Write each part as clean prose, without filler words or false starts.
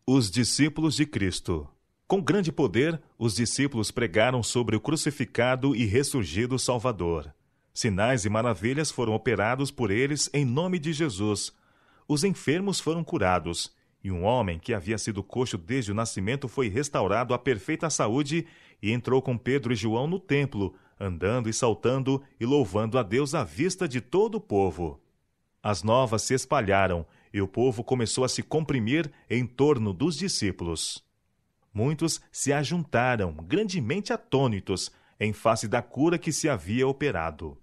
Os discípulos de Cristo. Com grande poder, os discípulos pregaram sobre o crucificado e ressurgido Salvador. Sinais e maravilhas foram operados por eles em nome de Jesus. Os enfermos foram curados, e um homem que havia sido coxo desde o nascimento foi restaurado à perfeita saúde e entrou com Pedro e João no templo, andando e saltando e louvando a Deus à vista de todo o povo. As novas se espalharam, e o povo começou a se comprimir em torno dos discípulos. Muitos se ajuntaram, grandemente atônitos, em face da cura que se havia operado.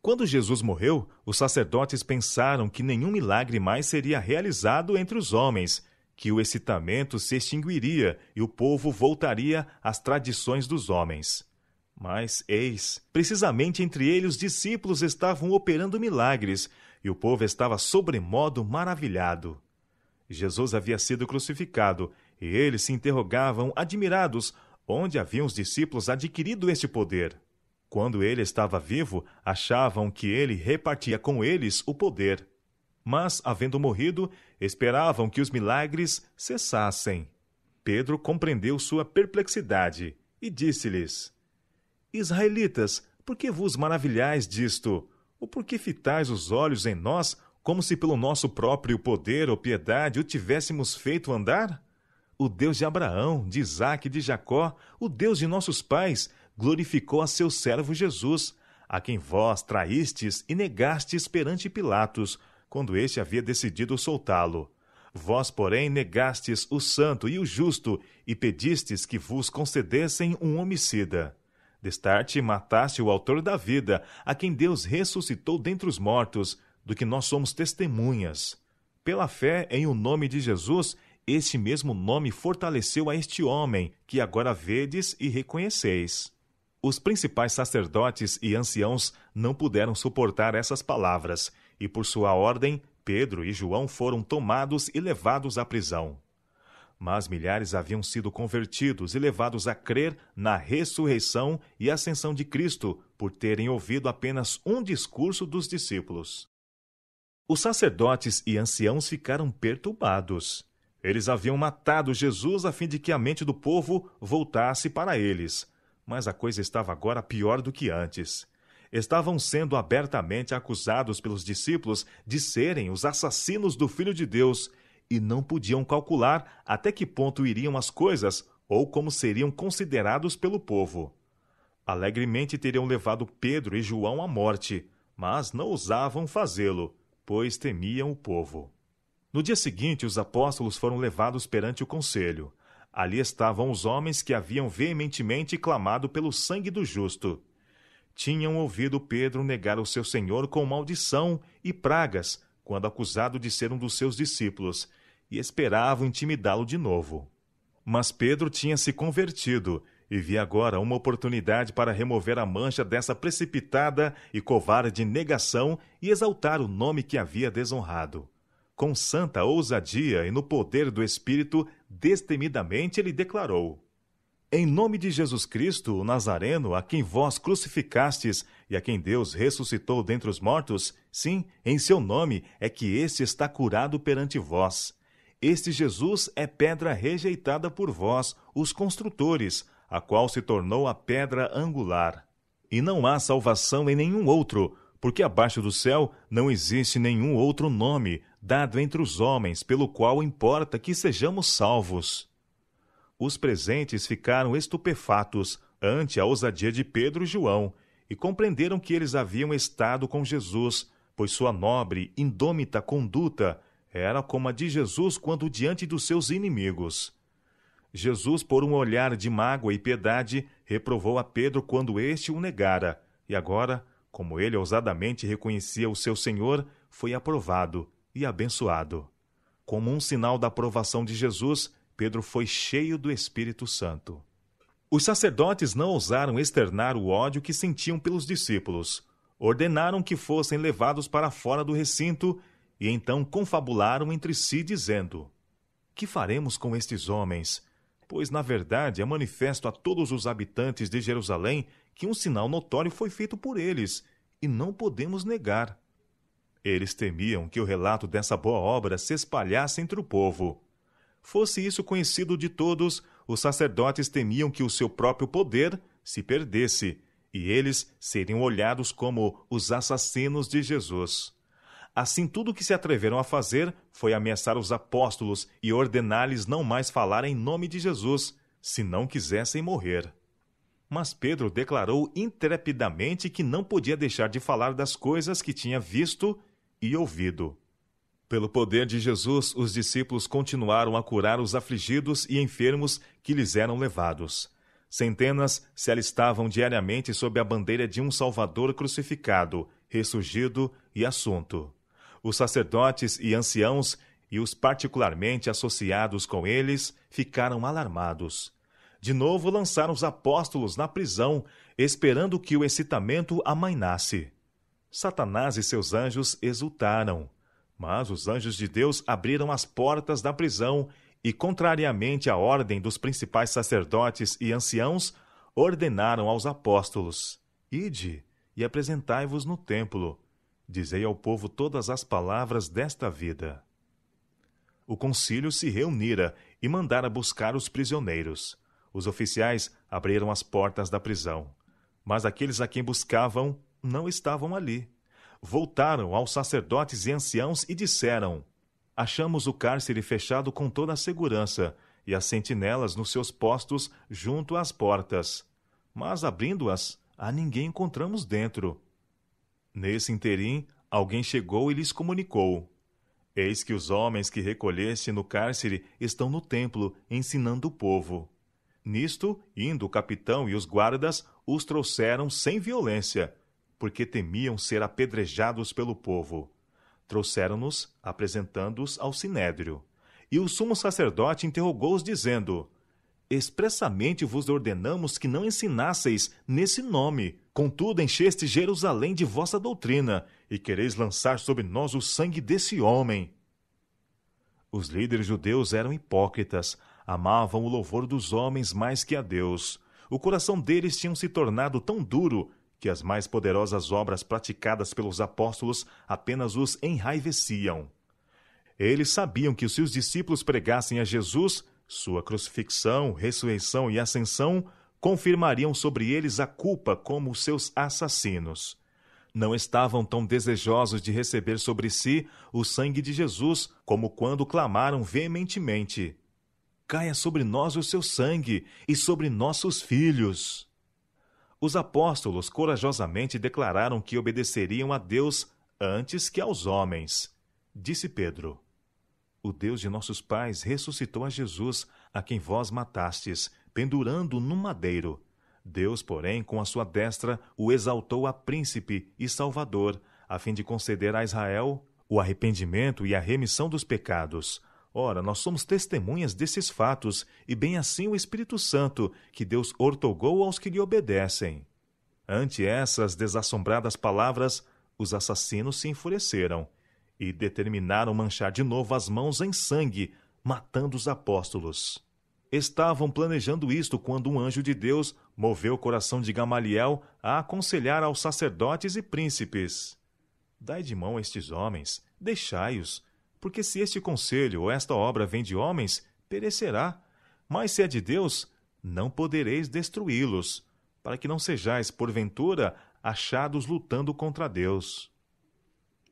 Quando Jesus morreu, os sacerdotes pensaram que nenhum milagre mais seria realizado entre os homens, que o excitamento se extinguiria e o povo voltaria às tradições dos homens. Mas, eis, precisamente entre eles os discípulos estavam operando milagres, e o povo estava sobremodo maravilhado. Jesus havia sido crucificado, e eles se interrogavam, admirados, onde haviam os discípulos adquirido este poder. Quando ele estava vivo, achavam que ele repartia com eles o poder. Mas, havendo morrido, esperavam que os milagres cessassem. Pedro compreendeu sua perplexidade e disse-lhes: Israelitas, por que vos maravilhais disto? Ou por que fitais os olhos em nós, como se pelo nosso próprio poder ou piedade o tivéssemos feito andar? O Deus de Abraão, de Isaque e de Jacó, o Deus de nossos pais, glorificou a seu servo Jesus, a quem vós traístes e negastes perante Pilatos, quando este havia decidido soltá-lo. Vós, porém, negastes o santo e o justo, e pedistes que vos concedessem um homicida. Destarte mataste o autor da vida, a quem Deus ressuscitou dentre os mortos, do que nós somos testemunhas. Pela fé em o nome de Jesus, este mesmo nome fortaleceu a este homem, que agora vedes e reconheceis. Os principais sacerdotes e anciãos não puderam suportar essas palavras, e por sua ordem, Pedro e João foram tomados e levados à prisão. Mas milhares haviam sido convertidos e levados a crer na ressurreição e ascensão de Cristo, por terem ouvido apenas um discurso dos discípulos. Os sacerdotes e anciãos ficaram perturbados. Eles haviam matado Jesus a fim de que a mente do povo voltasse para eles. Mas a coisa estava agora pior do que antes. Estavam sendo abertamente acusados pelos discípulos de serem os assassinos do Filho de Deus, e não podiam calcular até que ponto iriam as coisas ou como seriam considerados pelo povo. Alegremente teriam levado Pedro e João à morte, mas não ousavam fazê-lo, pois temiam o povo. No dia seguinte, os apóstolos foram levados perante o conselho. Ali estavam os homens que haviam veementemente clamado pelo sangue do justo. Tinham ouvido Pedro negar o seu Senhor com maldição e pragas, quando acusado de ser um dos seus discípulos, e esperavam intimidá-lo de novo. Mas Pedro tinha se convertido, e via agora uma oportunidade para remover a mancha dessa precipitada e covarde negação e exaltar o nome que havia desonrado. Com santa ousadia e no poder do Espírito, destemidamente ele declarou: Em nome de Jesus Cristo, o Nazareno, a quem vós crucificastes e a quem Deus ressuscitou dentre os mortos, sim, em seu nome é que este está curado perante vós. Este Jesus é pedra rejeitada por vós, os construtores, a qual se tornou a pedra angular. E não há salvação em nenhum outro, porque abaixo do céu não existe nenhum outro nome dado entre os homens pelo qual importa que sejamos salvos. Os presentes ficaram estupefatos ante a ousadia de Pedro e João e compreenderam que eles haviam estado com Jesus, pois sua nobre, indômita conduta era como a de Jesus quando diante dos seus inimigos. Jesus, por um olhar de mágoa e piedade, reprovou a Pedro quando este o negara, e agora, como ele ousadamente reconhecia o seu Senhor, foi aprovado e abençoado. Como um sinal da aprovação de Jesus, Pedro foi cheio do Espírito Santo. Os sacerdotes não ousaram externar o ódio que sentiam pelos discípulos. Ordenaram que fossem levados para fora do recinto e então confabularam entre si, dizendo: Que faremos com estes homens? Pois, na verdade, é manifesto a todos os habitantes de Jerusalém que um sinal notório foi feito por eles, e não podemos negar. Eles temiam que o relato dessa boa obra se espalhasse entre o povo. Fosse isso conhecido de todos, os sacerdotes temiam que o seu próprio poder se perdesse, e eles seriam olhados como os assassinos de Jesus. Assim, tudo o que se atreveram a fazer foi ameaçar os apóstolos e ordenar-lhes não mais falar em nome de Jesus, se não quisessem morrer. Mas Pedro declarou intrepidamente que não podia deixar de falar das coisas que tinha visto e ouvido. Pelo poder de Jesus, os discípulos continuaram a curar os afligidos e enfermos que lhes eram levados. Centenas se alistavam diariamente sob a bandeira de um Salvador crucificado, ressurgido e assunto. Os sacerdotes e anciãos, e os particularmente associados com eles, ficaram alarmados. De novo lançaram os apóstolos na prisão, esperando que o excitamento amainasse. Satanás e seus anjos exultaram, mas os anjos de Deus abriram as portas da prisão e, contrariamente à ordem dos principais sacerdotes e anciãos, ordenaram aos apóstolos: Ide e apresentai-vos no templo. Dizei ao povo todas as palavras desta vida. O concílio se reunira e mandara buscar os prisioneiros. Os oficiais abriram as portas da prisão, mas aqueles a quem buscavam não estavam ali. Voltaram aos sacerdotes e anciãos e disseram: Achamos o cárcere fechado com toda a segurança e as sentinelas nos seus postos junto às portas. Mas, abrindo-as, a ninguém encontramos dentro. Nesse interim, alguém chegou e lhes comunicou: Eis que os homens que recolheste no cárcere estão no templo, ensinando o povo. Nisto, indo o capitão e os guardas, os trouxeram sem violência, porque temiam ser apedrejados pelo povo. Trouxeram-nos, apresentando-os ao sinédrio. E o sumo sacerdote interrogou-os, dizendo: Expressamente vos ordenamos que não ensinasseis nesse nome. Contudo, encheste Jerusalém de vossa doutrina, e quereis lançar sobre nós o sangue desse homem. Os líderes judeus eram hipócritas, amavam o louvor dos homens mais que a Deus. O coração deles tinha se tornado tão duro que as mais poderosas obras praticadas pelos apóstolos apenas os enraiveciam. Eles sabiam que se os discípulos pregassem a Jesus, sua crucifixão, ressurreição e ascensão confirmariam sobre eles a culpa como seus assassinos. Não estavam tão desejosos de receber sobre si o sangue de Jesus como quando clamaram veementemente: Caia sobre nós o seu sangue e sobre nossos filhos. Os apóstolos corajosamente declararam que obedeceriam a Deus antes que aos homens. Disse Pedro: O Deus de nossos pais ressuscitou a Jesus, a quem vós matastes, pendurando num madeiro. Deus, porém, com a sua destra, o exaltou a príncipe e salvador, a fim de conceder a Israel o arrependimento e a remissão dos pecados. Ora, nós somos testemunhas desses fatos, e bem assim o Espírito Santo, que Deus outorgou aos que lhe obedecem. Ante essas desassombradas palavras, os assassinos se enfureceram e determinaram manchar de novo as mãos em sangue, matando os apóstolos. Estavam planejando isto quando um anjo de Deus moveu o coração de Gamaliel a aconselhar aos sacerdotes e príncipes: Dai de mão a estes homens, deixai-os, porque se este conselho ou esta obra vem de homens, perecerá. Mas se é de Deus, não podereis destruí-los, para que não sejais, porventura, achados lutando contra Deus.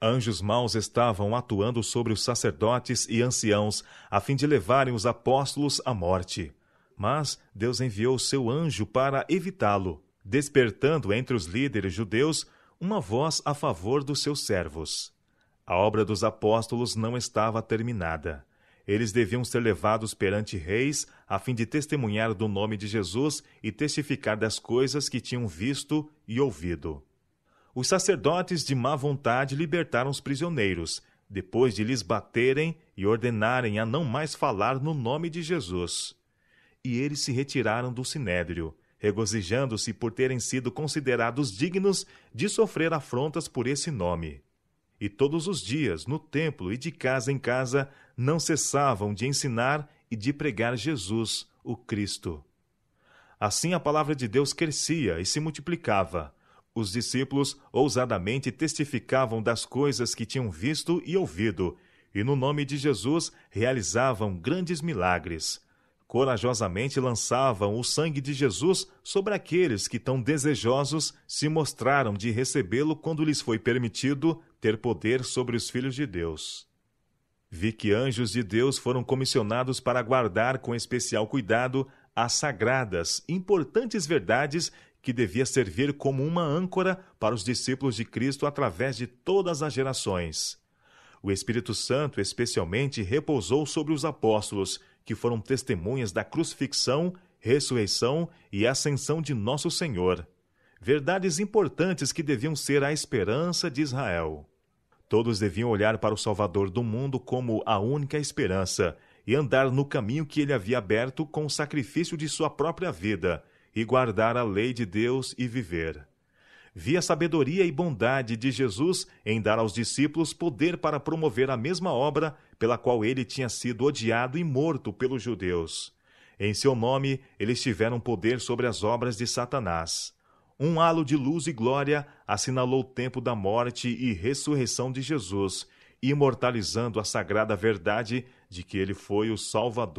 Anjos maus estavam atuando sobre os sacerdotes e anciãos, a fim de levarem os apóstolos à morte. Mas Deus enviou seu anjo para evitá-lo, despertando entre os líderes judeus uma voz a favor dos seus servos. A obra dos apóstolos não estava terminada. Eles deviam ser levados perante reis, a fim de testemunhar do nome de Jesus e testificar das coisas que tinham visto e ouvido. Os sacerdotes de má vontade libertaram os prisioneiros, depois de lhes baterem e ordenarem a não mais falar no nome de Jesus. E eles se retiraram do sinédrio, regozijando-se por terem sido considerados dignos de sofrer afrontas por esse nome. E todos os dias, no templo e de casa em casa, não cessavam de ensinar e de pregar Jesus, o Cristo. Assim a palavra de Deus crescia e se multiplicava. Os discípulos ousadamente testificavam das coisas que tinham visto e ouvido, e no nome de Jesus realizavam grandes milagres. Corajosamente lançavam o sangue de Jesus sobre aqueles que, tão desejosos, se mostraram de recebê-lo quando lhes foi permitido ter poder sobre os filhos de Deus. Vi que anjos de Deus foram comissionados para guardar com especial cuidado as sagradas, importantes verdades que devia servir como uma âncora para os discípulos de Cristo através de todas as gerações. O Espírito Santo especialmente repousou sobre os apóstolos, que foram testemunhas da crucifixão, ressurreição e ascensão de nosso Senhor. Verdades importantes que deviam ser a esperança de Israel. Todos deviam olhar para o Salvador do mundo como a única esperança e andar no caminho que ele havia aberto com o sacrifício de sua própria vida e guardar a lei de Deus e viver. Vi a sabedoria e bondade de Jesus em dar aos discípulos poder para promover a mesma obra pela qual ele tinha sido odiado e morto pelos judeus. Em seu nome, eles tiveram poder sobre as obras de Satanás. Um halo de luz e glória assinalou o tempo da morte e ressurreição de Jesus, imortalizando a sagrada verdade de que ele foi o Salvador